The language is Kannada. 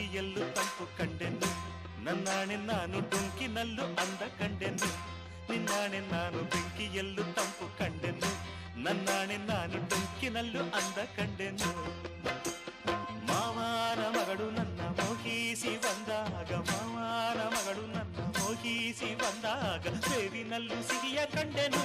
ಬೆಂಕಿಯಲ್ಲೂ ತಂಪು ಕಂಡೆನು ನನ್ನಾಣೆ ನಾನು ಡೊಂಕಿನಲ್ಲೂ ಅಂದ ಕಂಡೆನು ನಿನ್ನಾಣೆ ನಾನು ಬೆಂಕಿಯಲ್ಲೂ ತಂಪು ಕಂಡೆನು ನನ್ನಾಣೆ ನಾನು ಡೊಂಕಿನಲ್ಲೂ ಅಂದ ಕಂಡೆನು ಮಾವನ ಮಗಳು ನನ್ನ ಮೋಹಿಸಿ ಬಂದಾಗ ಮಾವನ ಮಗಳು ನನ್ನ ಮೋಹಿಸಿ ಬಂದಾಗ ಬೇವಿನಲ್ಲೂ ಸಿಹಿಯ ಕಂಡೆನು